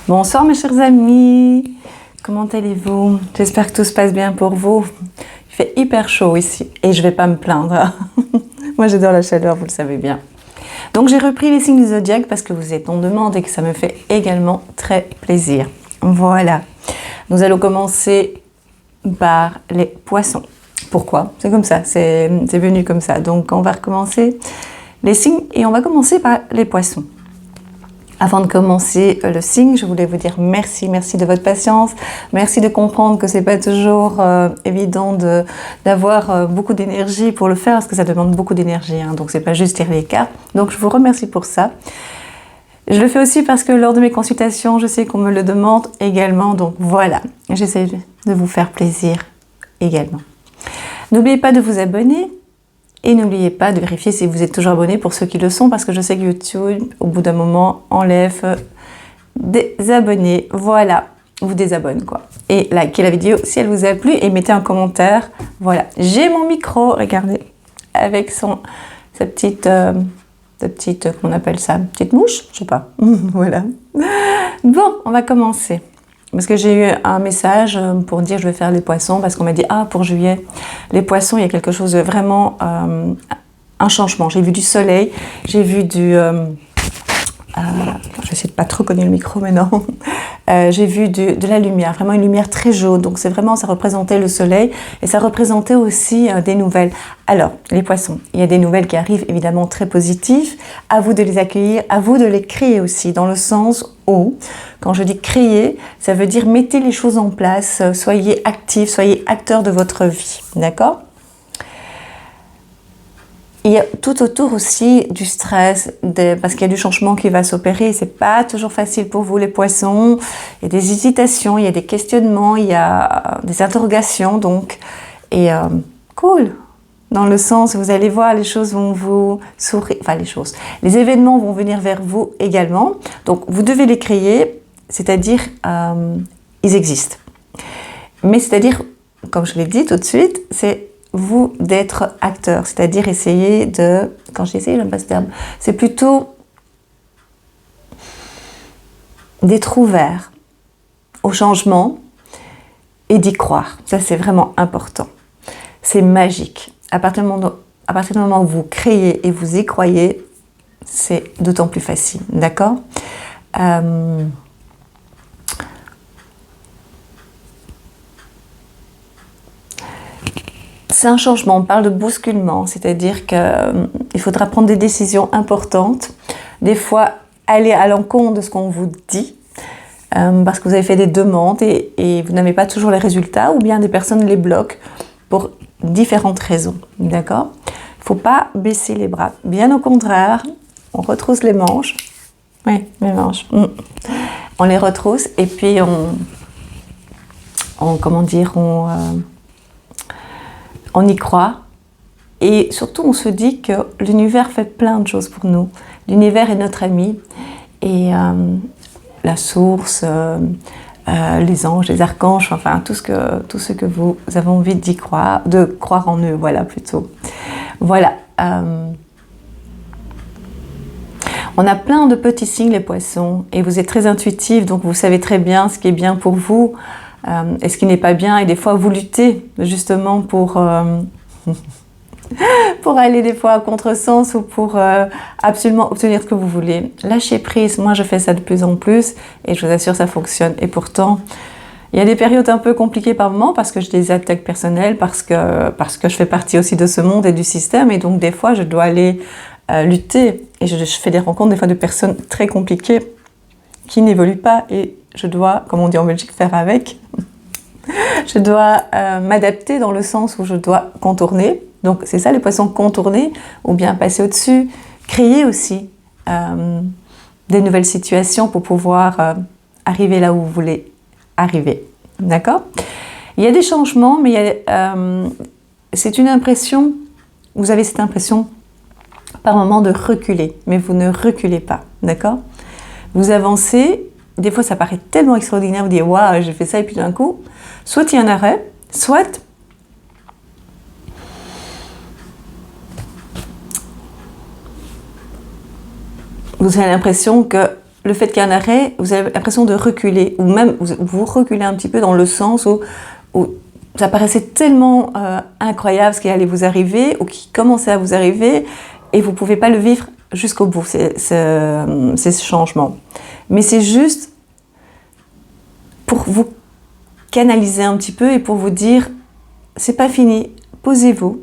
Bonsoir mes chers amis, comment allez-vous? J'espère que tout se passe bien pour vous. Il fait hyper chaud ici et je vais pas me plaindre. Moi j'adore la chaleur, vous le savez bien. Donc j'ai repris les signes du zodiaque parce que vous êtes en demande et que ça me fait également très plaisir. Voilà, nous allons commencer par les poissons. Pourquoi? C'est comme ça, c'est venu comme ça. Donc on va recommencer les signes et on va commencer par les poissons. Avant de commencer le signe, je voulais vous dire merci de votre patience, merci de comprendre que c'est pas toujours évident d'avoir beaucoup d'énergie pour le faire, parce que ça demande beaucoup d'énergie, hein, donc c'est pas juste tirer les cartes. Donc je vous remercie pour ça. Je le fais aussi parce que lors de mes consultations, je sais qu'on me le demande également, donc voilà, j'essaie de vous faire plaisir également. N'oubliez pas de vous abonner. Et n'oubliez pas de vérifier si vous êtes toujours abonné pour ceux qui le sont, parce que je sais que YouTube, au bout d'un moment, enlève des abonnés. Voilà, vous désabonne quoi. Et likez la vidéo si elle vous a plu et mettez un commentaire. Voilà, j'ai mon micro, regardez, avec sa petite, comment on appelle ça, petite mouche, je sais pas. Voilà. Bon, on va commencer. Parce que j'ai eu un message pour dire je vais faire les poissons, parce qu'on m'a dit ah pour juillet, les poissons il y a quelque chose de vraiment, un changement. J'ai vu du soleil, j'ai vu du, je vais essayer de pas trop connaître le micro maintenant, j'ai vu de la lumière, vraiment une lumière très jaune, donc c'est vraiment, ça représentait le soleil et ça représentait aussi des nouvelles. Alors les poissons, il y a des nouvelles qui arrivent évidemment très positives, à vous de les accueillir, à vous de les créer aussi, dans le sens où, quand je dis créer, ça veut dire mettez les choses en place, soyez actifs, soyez acteurs de votre vie, d'accord? Il y a tout autour aussi du stress, parce qu'il y a du changement qui va s'opérer. C'est pas toujours facile pour vous les poissons. Il y a des hésitations, il y a des questionnements, il y a des interrogations. Donc, et cool. Dans le sens où vous allez voir, les choses vont vous sourire. Enfin, les événements vont venir vers vous également. Donc, vous devez les créer, c'est-à-dire, ils existent. Mais c'est-à-dire, comme je l'ai dit tout de suite, c'est vous d'être acteur, c'est-à-dire essayer de, quand j'ai essayé, j'aime pas ce terme, c'est plutôt d'être ouvert au changement et d'y croire. Ça, c'est vraiment important. C'est magique. À partir du moment où vous créez et vous y croyez, c'est d'autant plus facile, d'accord? C'est un changement, on parle de bousculement, c'est-à-dire qu'il faudra prendre des décisions importantes, des fois aller à l'encontre de ce qu'on vous dit, parce que vous avez fait des demandes et vous n'avez pas toujours les résultats, ou bien des personnes les bloquent pour différentes raisons, d'accord? Il ne faut pas baisser les bras, bien au contraire, on retrousse les manches, oui, les manches, on les retrousse et puis on y croit et surtout on se dit que l'univers fait plein de choses pour nous. L'univers est notre ami et la source, les anges, les archanges, enfin tout ce que vous avez envie de croire en eux, voilà plutôt. Voilà. On a plein de petits signes les poissons et vous êtes très intuitifs, donc vous savez très bien ce qui est bien pour vous. Et ce qui n'est pas bien, et des fois vous luttez justement pour aller des fois à contresens ou pour absolument obtenir ce que vous voulez. Lâchez prise, moi je fais ça de plus en plus et je vous assure ça fonctionne. Et pourtant, il y a des périodes un peu compliquées par moments parce que j'ai des attaques personnelles, parce que je fais partie aussi de ce monde et du système et donc des fois je dois aller lutter et je fais des rencontres des fois de personnes très compliquées qui n'évoluent pas et je dois, comme on dit en Belgique, faire avec. Je dois m'adapter dans le sens où je dois contourner. Donc c'est ça les poissons, contourner ou bien passer au-dessus, créer aussi des nouvelles situations pour pouvoir arriver là où vous voulez arriver. D'accord? Il y a des changements, mais c'est une impression, vous avez cette impression par moment de reculer, mais vous ne reculez pas. D'accord? Vous avancez. Des fois, ça paraît tellement extraordinaire, vous dites « Waouh, j'ai fait ça » et puis d'un coup, soit il y a un arrêt, soit vous avez l'impression que le fait qu'il y ait un arrêt, vous avez l'impression de reculer, ou même vous reculez un petit peu dans le sens où ça paraissait tellement incroyable ce qui allait vous arriver, ou qui commençait à vous arriver, et vous ne pouvez pas le vivre jusqu'au bout, ces changements. Mais c'est juste pour vous canaliser un petit peu et pour vous dire, c'est pas fini, posez-vous,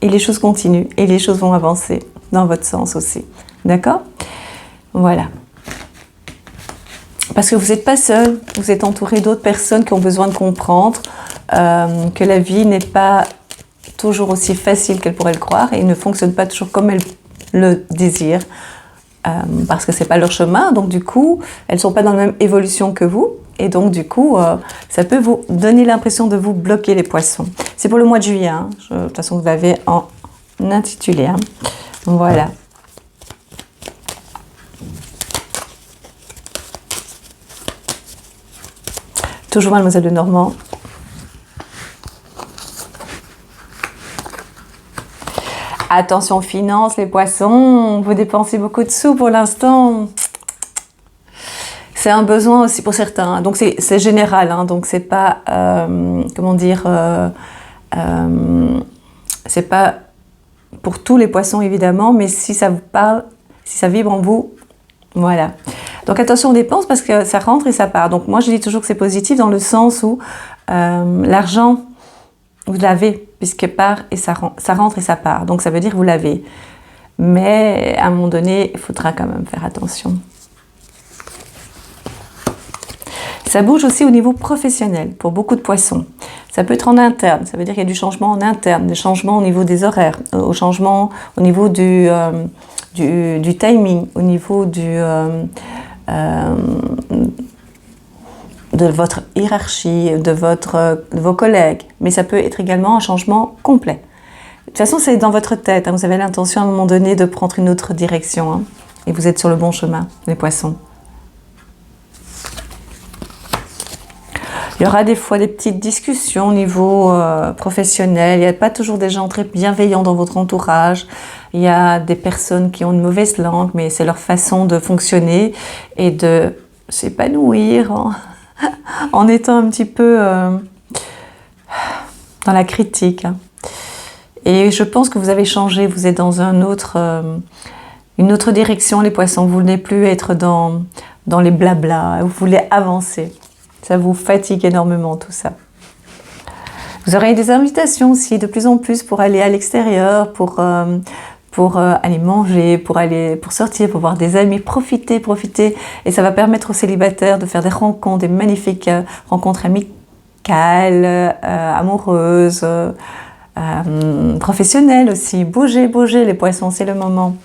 et les choses continuent, et les choses vont avancer dans votre sens aussi. D'accord ? Voilà. Parce que vous n'êtes pas seul, vous êtes entouré d'autres personnes qui ont besoin de comprendre que la vie n'est pas toujours aussi facile qu'elle pourrait le croire et ne fonctionne pas toujours comme elles le désirent, parce que ce n'est pas leur chemin, donc du coup, elles ne sont pas dans la même évolution que vous, et donc du coup, ça peut vous donner l'impression de vous bloquer les poissons. C'est pour le mois de juillet, hein. De toute façon, vous l'avez en intitulé. Hein. Voilà. Toujours Mademoiselle de Normand. Attention finances, les poissons, vous dépensez beaucoup de sous pour l'instant. C'est un besoin aussi pour certains. Donc c'est général, hein, donc c'est pas, comment dire, c'est pas pour tous les poissons évidemment, mais si ça vous parle, si ça vibre en vous, voilà. Donc attention aux dépenses parce que ça rentre et ça part. Donc moi je dis toujours que c'est positif dans le sens où l'argent, vous l'avez puisque part et ça rentre et ça part. Donc ça veut dire que vous l'avez. Mais à un moment donné, il faudra quand même faire attention. Ça bouge aussi au niveau professionnel pour beaucoup de poissons. Ça peut être en interne, ça veut dire qu'il y a du changement en interne, des changements au niveau des horaires, au changement au niveau du timing, au niveau de votre hiérarchie, de vos collègues, mais ça peut être également un changement complet. De toute façon, c'est dans votre tête, hein. Vous avez l'intention à un moment donné de prendre une autre direction, hein, et vous êtes sur le bon chemin, les poissons. Il y aura des fois des petites discussions au niveau professionnel, il n'y a pas toujours des gens très bienveillants dans votre entourage, il y a des personnes qui ont une mauvaise langue, mais c'est leur façon de fonctionner et de s'épanouir en étant un petit peu dans la critique. Hein. Et je pense que vous avez changé, vous êtes dans une autre direction, les poissons. Vous ne voulez plus être dans les blablas, vous voulez avancer. Ça vous fatigue énormément tout ça. Vous aurez des invitations aussi de plus en plus pour aller à l'extérieur, pour aller manger, pour sortir, pour voir des amis, profiter. Et ça va permettre aux célibataires de faire des rencontres, des magnifiques rencontres amicales, amoureuses, professionnelles aussi. Bougez, les poissons, c'est le moment.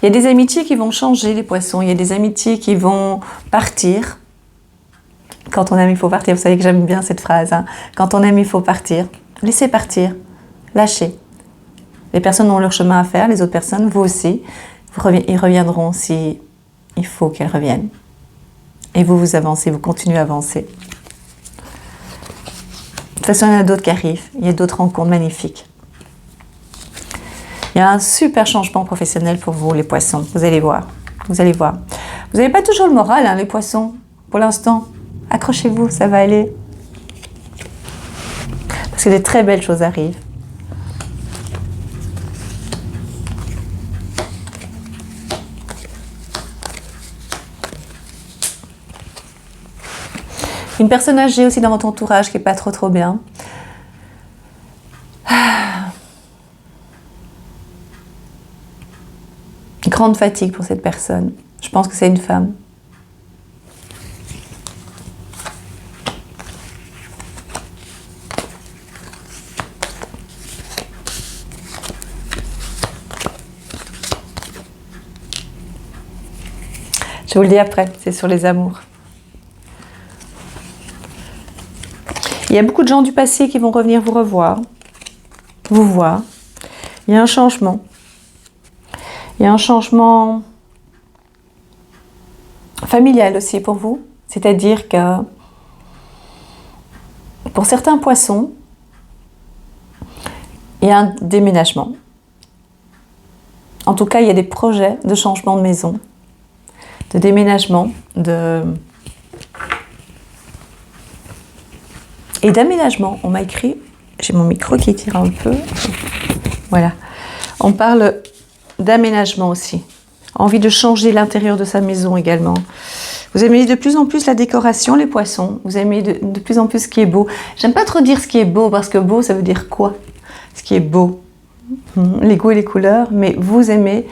Il y a des amitiés qui vont changer, les poissons. Il y a des amitiés qui vont partir. Quand on aime, il faut partir. Vous savez que j'aime bien cette phrase. Hein. Quand on aime, il faut partir. Laissez partir. Lâchez. Les personnes ont leur chemin à faire. Les autres personnes, vous aussi. Ils reviendront si il faut qu'elles reviennent. Et vous avancez, vous continuez à avancer. De toute façon, il y en a d'autres qui arrivent. Il y a d'autres rencontres magnifiques. Il y a un super changement professionnel pour vous, les poissons. Vous allez voir. Vous allez voir. Vous n'avez pas toujours le moral, hein, les poissons, pour l'instant. Accrochez-vous, ça va aller. Parce que des très belles choses arrivent. Une personne âgée aussi dans votre entourage qui n'est pas trop bien. Grande fatigue pour cette personne. Je pense que c'est une femme. Je vous le dis après, c'est sur les amours. Il y a beaucoup de gens du passé qui vont revenir vous revoir, vous voir. Il y a un changement. Il y a un changement familial aussi pour vous. C'est-à-dire que pour certains poissons, il y a un déménagement. En tout cas, il y a des projets de changement de maison, de déménagement, et d'aménagement. On m'a écrit, j'ai mon micro qui tire un peu, voilà. On parle d'aménagement aussi, envie de changer l'intérieur de sa maison également. Vous aimez de plus en plus la décoration, les poissons, vous aimez de plus en plus ce qui est beau. J'aime pas trop dire ce qui est beau, parce que beau, ça veut dire quoi? Ce qui est beau, les goûts et les couleurs, mais vous aimez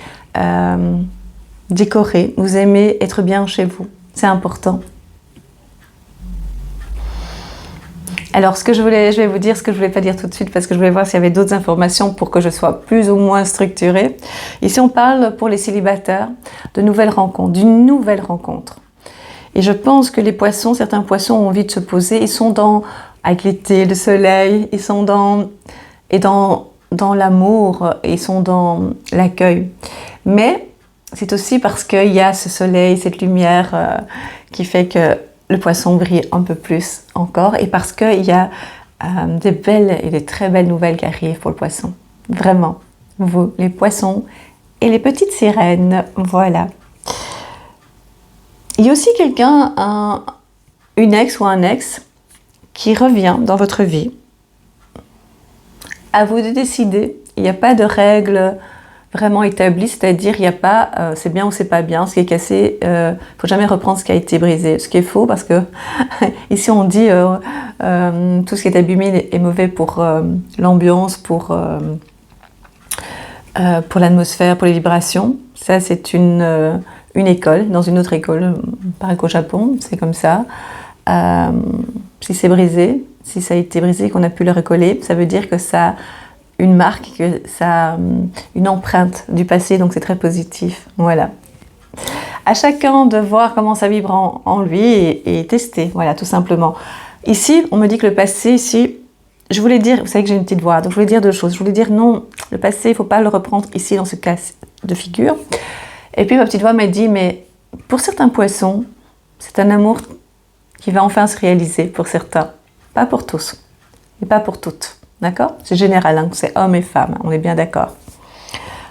décorer, vous aimez être bien chez vous, c'est important. Alors, je vais vous dire ce que je ne voulais pas dire tout de suite, parce que je voulais voir s'il y avait d'autres informations pour que je sois plus ou moins structurée. Ici, on parle pour les célibataires de nouvelles rencontres, d'une nouvelle rencontre. Et je pense que les poissons, certains poissons ont envie de se poser, ils sont avec l'été, le soleil, ils sont dans l'amour, ils sont dans l'accueil. Mais c'est aussi parce qu'il y a ce soleil, cette lumière qui fait que le poisson brille un peu plus encore, et parce qu'il y a des belles et des très belles nouvelles qui arrivent pour le poisson. Vraiment, vous, les poissons et les petites sirènes, voilà. Il y a aussi quelqu'un, une ex ou un ex, qui revient dans votre vie. À vous de décider. Il n'y a pas de règles vraiment établies, c'est-à-dire il n'y a pas c'est bien ou c'est pas bien, ce qui est cassé, il ne faut jamais reprendre ce qui a été brisé. Ce qui est faux, parce que ici on dit tout ce qui est abîmé est mauvais pour l'ambiance, pour l'atmosphère, pour les vibrations. Ça, c'est une école, dans une autre école, pareil qu'au Japon, c'est comme ça. Si c'est brisé, si ça a été brisé, qu'on a pu le recoller, ça veut dire que ça a une marque, que ça a une empreinte du passé, donc c'est très positif. Voilà. À chacun de voir comment ça vibre en lui et tester, voilà, tout simplement. Ici, on me dit que le passé, ici, je voulais dire, vous savez que j'ai une petite voix, donc je voulais dire deux choses. Je voulais dire non, le passé, il ne faut pas le reprendre ici dans ce cas de figure. Et puis ma petite voix m'a dit, mais pour certains poissons, c'est un amour qui va enfin se réaliser pour certains. Pas pour tous, et pas pour toutes. D'accord? C'est général, hein, c'est hommes et femmes, on est bien d'accord.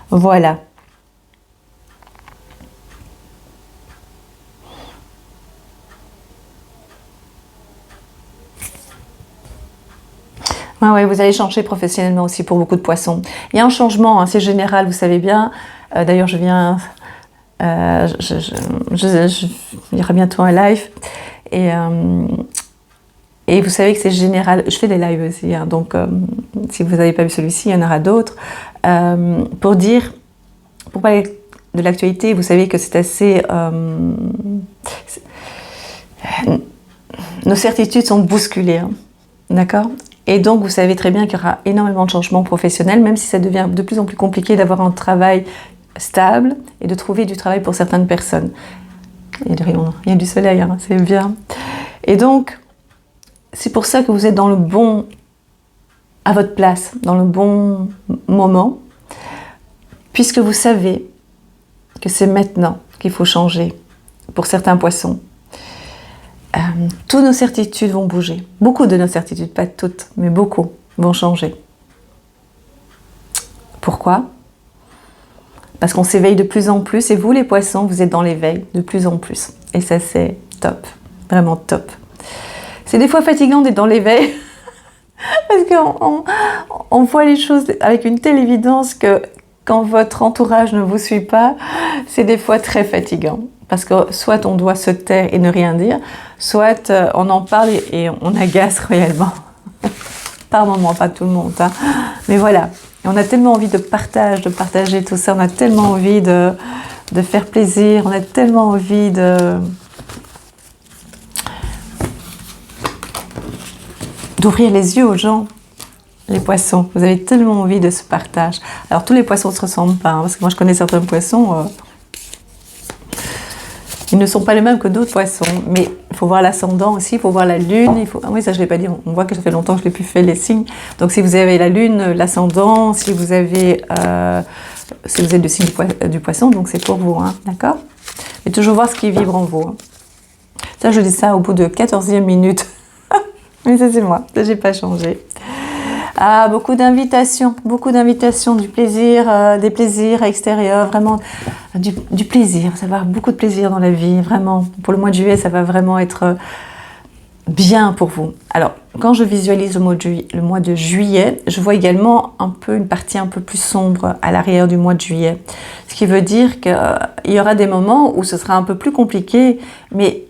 Voilà. Ouais, vous allez changer professionnellement aussi pour beaucoup de poissons. Il y a un changement, hein, c'est général, vous savez bien. D'ailleurs, je viens... il y aura bientôt un live. Et vous savez que c'est général. Je fais des lives aussi, hein, donc si vous n'avez pas vu celui-ci, il y en aura d'autres. Pour parler de l'actualité, vous savez que c'est assez... nos certitudes sont bousculées, hein, d'accord? Et donc, vous savez très bien qu'il y aura énormément de changements professionnels, même si ça devient de plus en plus compliqué d'avoir un travail stable et de trouver du travail pour certaines personnes. Il y a du soleil, hein, c'est bien. Et donc, c'est pour ça que vous êtes dans le bon, à votre place, dans le bon moment, puisque vous savez que c'est maintenant qu'il faut changer pour certains poissons. Toutes nos certitudes vont bouger. Beaucoup de nos certitudes, pas toutes, mais beaucoup vont changer. Pourquoi? Parce qu'on s'éveille de plus en plus, et vous les poissons, vous êtes dans l'éveil de plus en plus. Et ça, c'est top, vraiment top. C'est des fois fatigant d'être dans l'éveil, parce qu'on voit les choses avec une telle évidence que quand votre entourage ne vous suit pas, c'est des fois très fatigant. Parce que soit on doit se taire et ne rien dire, soit on en parle et on agace réellement. Par moment, pas tout le monde, hein. Mais voilà, et on a tellement envie de partager tout ça, on a tellement envie de faire plaisir, on a tellement envie d'ouvrir les yeux aux gens. Les poissons, vous avez tellement envie de ce partage. Alors tous les poissons ne se ressemblent pas, hein, parce que moi je connais certains poissons, ils ne sont pas les mêmes que d'autres poissons, mais il faut voir l'ascendant aussi, il faut voir la lune, ah oui, ça je ne l'ai pas dit, on voit que ça fait longtemps que je n'ai plus fait les signes. Donc si vous avez la lune, l'ascendant, si vous êtes du signe du poisson, donc c'est pour vous, hein, d'accord? Mais toujours voir ce qui vibre en vous. Hein. Ça, je dis ça au bout de 14e minute. Mais ça c'est moi, ça j'ai pas changé. Ah, beaucoup d'invitations, du plaisir, des plaisirs extérieurs, vraiment du plaisir. Ça va avoir beaucoup de plaisir dans la vie, vraiment. Pour le mois de juillet, ça va vraiment être bien pour vous. Alors, quand je visualise le mois de juillet, je vois également un peu une partie un peu plus sombre à l'arrière du mois de juillet. Ce qui veut dire qu'il y aura des moments où ce sera un peu plus compliqué, mais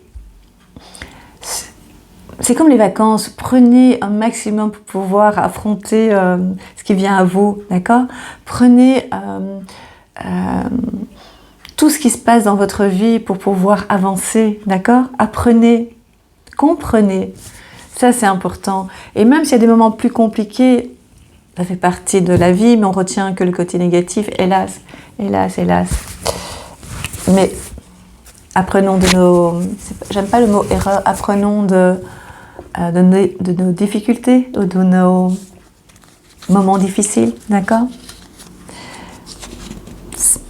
c'est comme les vacances. Prenez un maximum pour pouvoir affronter ce qui vient à vous, d'accord? Prenez tout ce qui se passe dans votre vie pour pouvoir avancer, d'accord? Apprenez. Comprenez, ça c'est important. Et même s'il y a des moments plus compliqués, ça fait partie de la vie, mais on retient que le côté négatif, hélas, hélas, hélas. Mais apprenons de nos... J'aime pas le mot erreur, apprenons de nos difficultés ou de nos moments difficiles, d'accord?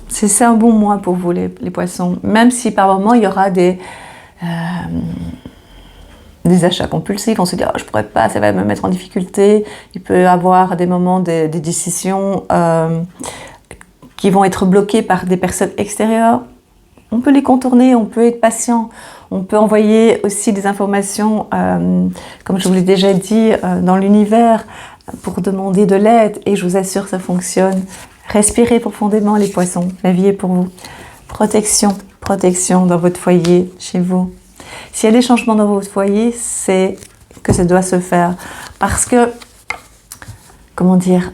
C'est un bon mois pour vous les poissons, même si par moments il y aura des achats compulsifs, on se dit oh, je pourrais pas, ça va me mettre en difficulté. Il peut y avoir des moments, des décisions qui vont être bloquées par des personnes extérieures. On peut les contourner, on peut être patient, on peut envoyer aussi des informations, comme je vous l'ai déjà dit, dans l'univers pour demander de l'aide et je vous assure ça fonctionne. Respirez profondément les poissons, la vie est pour vous. Protection, protection dans votre foyer, chez vous. S'il y a des changements dans votre foyer, c'est que ça doit se faire. Parce que, comment dire,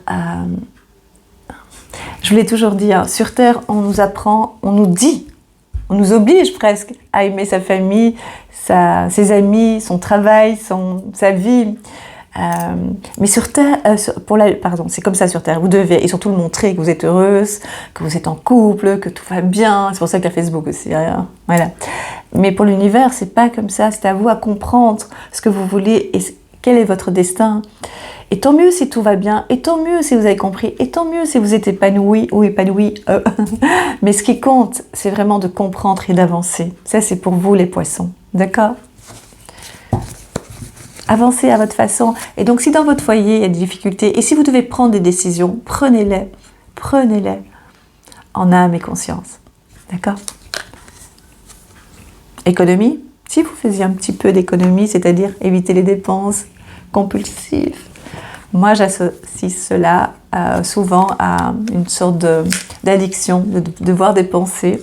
je vous l'ai toujours dit, hein, sur Terre, on nous apprend, on nous dit, on nous oblige presque à aimer sa famille, ses amis, son travail, sa vie. Mais sur Terre, c'est comme ça sur Terre, vous devez, et surtout le montrer que vous êtes heureuse, que vous êtes en couple, que tout va bien, c'est pour ça qu'il y a Facebook aussi, hein, voilà. Mais pour l'univers, c'est pas comme ça, c'est à vous à comprendre ce que vous voulez et quel est votre destin. Et tant mieux si tout va bien, et tant mieux si vous avez compris, et tant mieux si vous êtes épanoui ou épanoui. Mais ce qui compte, c'est vraiment de comprendre et d'avancer. Ça, c'est pour vous les poissons, d'accord ? Avancez à votre façon. Et donc, si dans votre foyer, il y a des difficultés, et si vous devez prendre des décisions, prenez-les en âme et conscience. D'accord ? Économie, si vous faisiez un petit peu d'économie, c'est-à-dire éviter les dépenses compulsives. Moi, j'associe cela souvent à une sorte d'addiction, de devoir dépenser.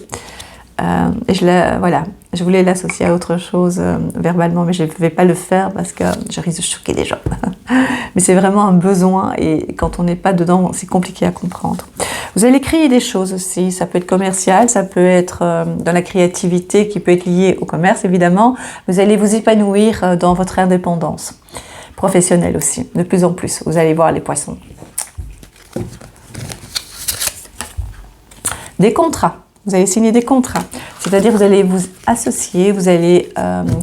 Et je voulais l'associer à autre chose verbalement, mais je ne vais pas le faire parce que je risque de choquer les gens. Mais c'est vraiment un besoin et quand on n'est pas dedans, c'est compliqué à comprendre. Vous allez créer des choses aussi, ça peut être commercial, ça peut être dans la créativité qui peut être liée au commerce évidemment. Vous allez vous épanouir dans votre indépendance professionnelle aussi, de plus en plus. Vous allez voir les poissons. Des contrats. Vous allez signer des contrats, c'est-à-dire vous allez vous associer, vous allez,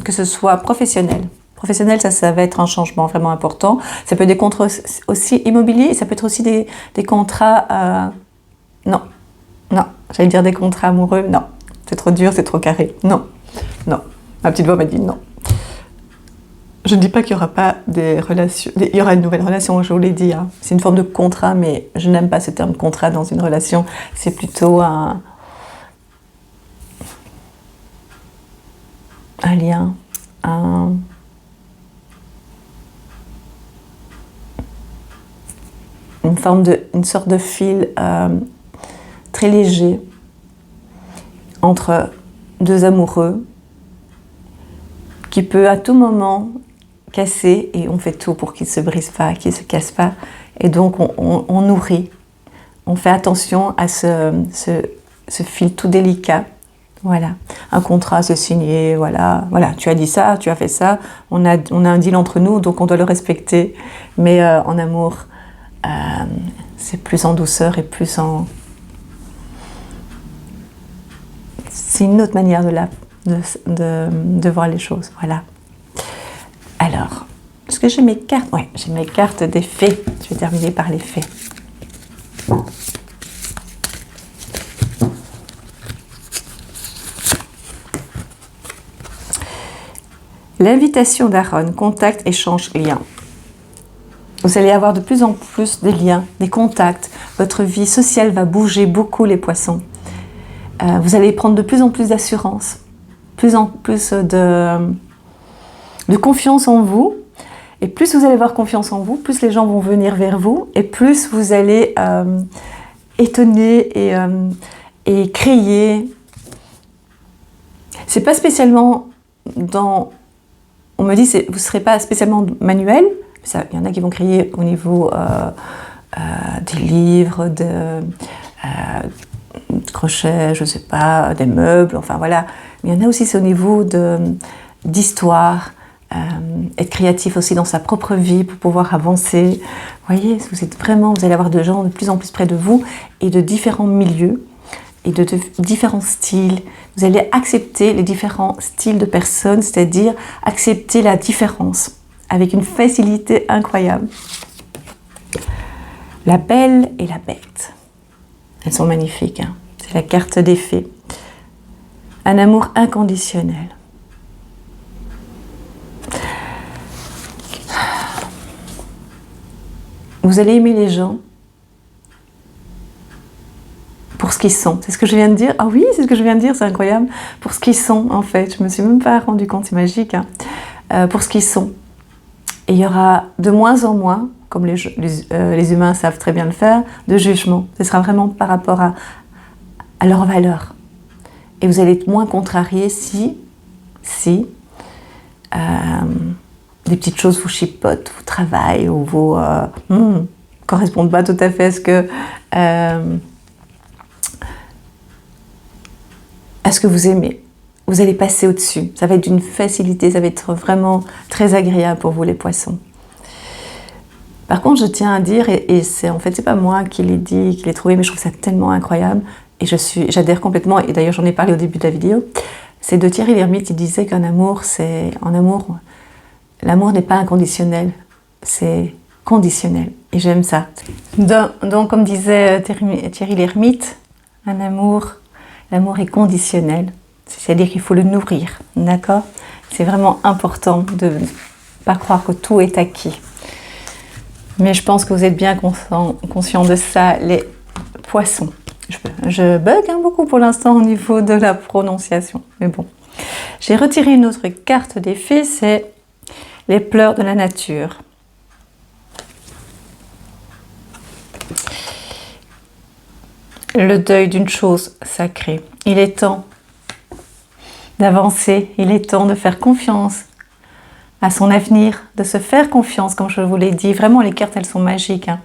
que ce soit professionnel. Professionnel, ça va être un changement vraiment important. Ça peut être des contrats aussi immobiliers, ça peut être aussi des contrats... non, j'allais dire des contrats amoureux, non. C'est trop dur, c'est trop carré, non. Ma petite voix m'a dit non. Je ne dis pas qu'il n'y aura pas des relations, il y aura une nouvelle relation, je vous l'ai dit. Hein. C'est une forme de contrat, mais je n'aime pas ce terme contrat dans une relation. C'est plutôt un lien, une sorte de fil très léger entre deux amoureux qui peut à tout moment casser et on fait tout pour qu'il ne se brise pas, qu'il ne se casse pas. Et donc on nourrit, on fait attention à ce fil tout délicat. Voilà, un contrat se signer, voilà, tu as dit ça, tu as fait ça, on a un deal entre nous, donc on doit le respecter. Mais en amour, c'est plus en douceur et plus en... C'est une autre manière de voir les choses, voilà. Alors, est-ce que j'ai mes cartes? Oui, j'ai mes cartes des fées. Je vais terminer par les fées. L'invitation d'Aaron, contact, échange, lien. Vous allez avoir de plus en plus des liens, des contacts. Votre vie sociale va bouger beaucoup, les poissons. Vous allez prendre de plus en plus d'assurance, plus en plus de confiance en vous. Et plus vous allez avoir confiance en vous, plus les gens vont venir vers vous. Et plus vous allez étonner et créer. C'est pas spécialement dans... On me dit, vous ne serez pas spécialement manuel. Il y en a qui vont créer au niveau des livres, de crochet, je ne sais pas, des meubles, enfin voilà. Mais il y en a aussi, c'est au niveau d'histoire, être créatif aussi dans sa propre vie pour pouvoir avancer. Vous voyez, vous allez avoir des gens de plus en plus près de vous et de différents milieux et de différents styles. Vous allez accepter les différents styles de personnes, c'est-à-dire accepter la différence avec une facilité incroyable. La belle et la bête. Elles sont magnifiques, hein. C'est la carte des fées. Un amour inconditionnel. Vous allez aimer les gens pour ce qu'ils sont. C'est ce que je viens de dire. Ah oui, c'est ce que je viens de dire, c'est incroyable. Pour ce qu'ils sont, en fait. Je ne me suis même pas rendu compte, c'est magique. Hein. Pour ce qu'ils sont. Et il y aura de moins en moins, comme les humains savent très bien le faire, de jugement. Ce sera vraiment par rapport à leur valeur. Et vous allez être moins contrarié si des petites choses vous chipotent, vous travaillent ou vous correspondent pas tout à fait à ce que vous aimez. Vous allez passer au-dessus. Ça va être d'une facilité, ça va être vraiment très agréable pour vous, les poissons. Par contre, je tiens à dire, et c'est pas moi qui l'ai dit, qui l'ai trouvé, mais je trouve ça tellement incroyable, et j'adhère complètement, et d'ailleurs j'en ai parlé au début de la vidéo, c'est de Thierry Lhermitte, il disait qu'un amour, l'amour n'est pas inconditionnel, c'est conditionnel, et j'aime ça. Donc, comme disait Thierry Lhermitte, l'amour est conditionnel. C'est-à-dire qu'il faut le nourrir, d'accord? C'est vraiment important de ne pas croire que tout est acquis. Mais je pense que vous êtes bien conscients de ça, les poissons. Je bug beaucoup pour l'instant au niveau de la prononciation, mais bon. J'ai retiré une autre carte des fées, c'est les pleurs de la nature. Le deuil d'une chose sacrée. Il est temps d'avancer, il est temps de faire confiance à son avenir, de se faire confiance, comme je vous l'ai dit. Vraiment, les cartes, elles sont magiques, hein,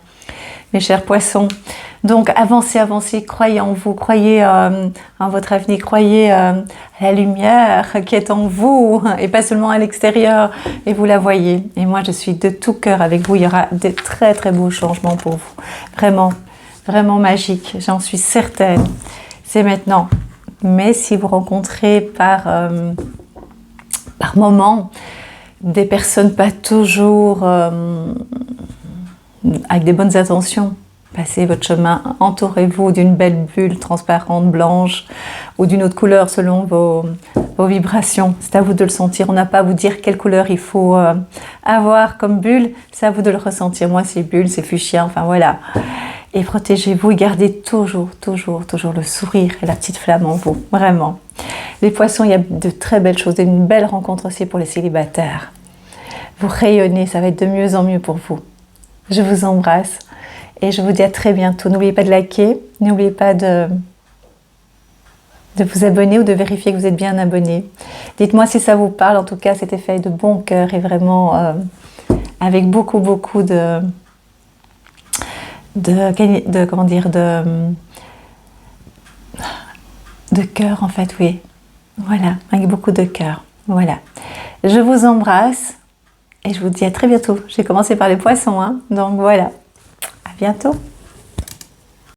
mes chers poissons. Donc, avancez, croyez en vous, croyez en votre avenir, croyez à la lumière qui est en vous, et pas seulement à l'extérieur, et vous la voyez. Et moi, je suis de tout cœur avec vous. Il y aura de très, très beaux changements pour vous. Vraiment, vraiment magique, j'en suis certaine. C'est maintenant. Mais si vous rencontrez par moment des personnes pas toujours avec des bonnes intentions, passez votre chemin, entourez-vous d'une belle bulle transparente, blanche ou d'une autre couleur selon vos vibrations. C'est à vous de le sentir. On n'a pas à vous dire quelle couleur il faut avoir comme bulle, c'est à vous de le ressentir. Moi, c'est bulle, c'est fuchsia, enfin voilà. Et protégez-vous et gardez toujours le sourire et la petite flamme en vous, vraiment. Les poissons, il y a de très belles choses, une belle rencontre aussi pour les célibataires. Vous rayonnez, ça va être de mieux en mieux pour vous. Je vous embrasse et je vous dis à très bientôt. N'oubliez pas de liker, n'oubliez pas de vous abonner ou de vérifier que vous êtes bien abonné. Dites-moi si ça vous parle, en tout cas c'était fait de bon cœur et vraiment avec beaucoup de cœur en fait, oui. Voilà, avec beaucoup de cœur. Voilà. Je vous embrasse et je vous dis à très bientôt. J'ai commencé par les poissons, hein, donc voilà. À bientôt.